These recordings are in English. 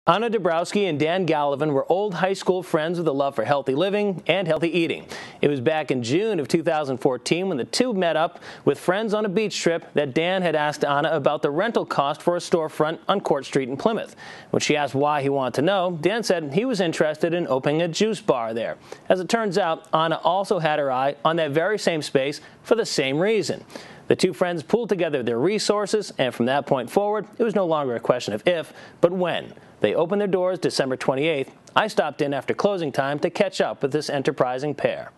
Dabrowski and Dan Gallivan were old high school friends with a love for healthy living and healthy eating. It was back in June of 2014 when the two met up with friends on a beach trip that Dan had asked Anna about the rental cost for a storefront on Court Street in Plymouth. When she asked why he wanted to know, Dan said he was interested in opening a juice bar there. As it turns out, Anna also had her eye on that very same space for the same reason. The two friends pooled together their resources, and from that point forward, it was no longer a question of if, but when. They opened their doors December 28th. I stopped in after closing time to catch up with this enterprising pair.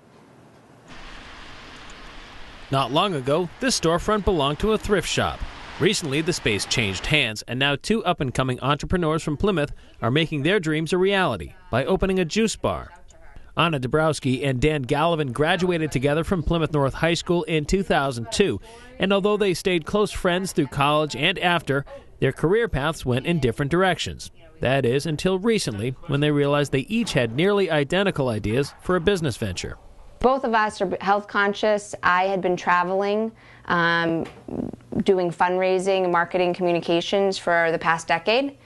Not long ago, this storefront belonged to a thrift shop. Recently, the space changed hands, and now two up-and-coming entrepreneurs from Plymouth are making their dreams a reality by opening a juice bar. Anna Dabrowski and Dan Gallivan graduated together from Plymouth North High School in 2002, and although they stayed close friends through college and after, their career paths went in different directions. That is, until recently, when they realized they each had nearly identical ideas for a business venture. Both of us are health conscious. I had been traveling, doing fundraising, marketing, communications for the past decade.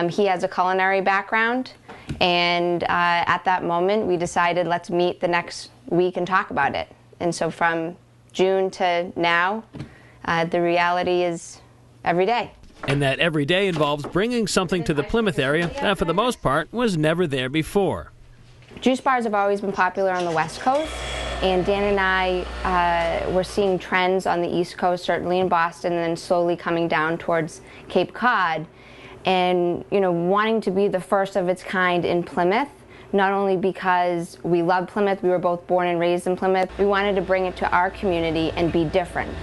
He has a culinary background, and at that moment we decided let's meet the next week and talk about it. And so from June to now, the reality is every day. And that every day involves bringing something to the Plymouth area that, for the most part, was never there before. Juice bars have always been popular on the West Coast, and Dan and I were seeing trends on the East Coast, certainly in Boston, and then slowly coming down towards Cape Cod. And, wanting to be the first of its kind in Plymouth, not only because we love Plymouth, we were both born and raised in Plymouth, we wanted to bring it to our community and be different.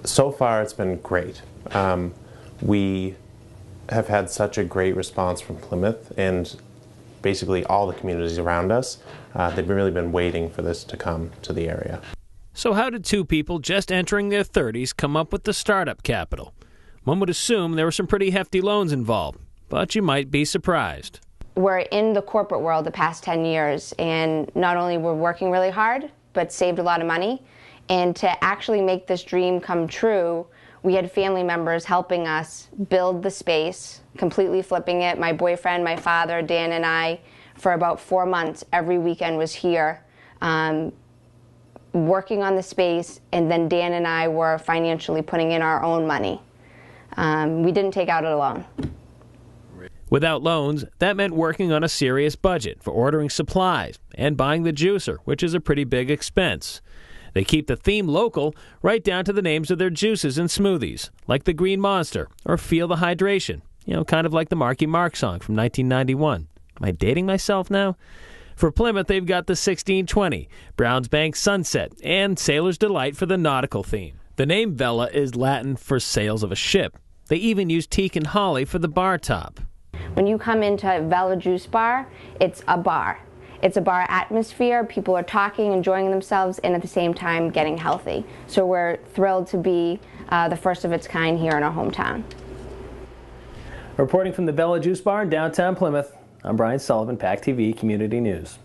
So far, it's been great. We have had such a great response from Plymouth and basically all the communities around us. They've really been waiting for this to come to the area. So how did two people just entering their 30s come up with the startup capital? One would assume there were some pretty hefty loans involved, but you might be surprised. We're in the corporate world the past 10 years, and not only were we working really hard, but saved a lot of money. And to actually make this dream come true, we had family members helping us build the space, completely flipping it. My boyfriend, my father, Dan, and I, for about 4 months, every weekend was here working on the space, and then Dan and I were financially putting in our own money. We didn't take out a loan. Without loans, that meant working on a serious budget for ordering supplies and buying the juicer, which is a pretty big expense. They keep the theme local right down to the names of their juices and smoothies, like the Green Monster or Feel the Hydration, kind of like the Marky Mark song from 1991. Am I dating myself now? For Plymouth, they've got the 1620, Browns Bank Sunset, and Sailor's Delight for the nautical theme. The name Vela is Latin for sails of a ship. They even use teak and holly for the bar top. When you come into Vela Juice Bar, it's a bar. It's a bar atmosphere. People are talking, enjoying themselves, and at the same time getting healthy. So we're thrilled to be the first of its kind here in our hometown. Reporting from the Vela Juice Bar in downtown Plymouth, I'm Brian Sullivan, PACTV Community News.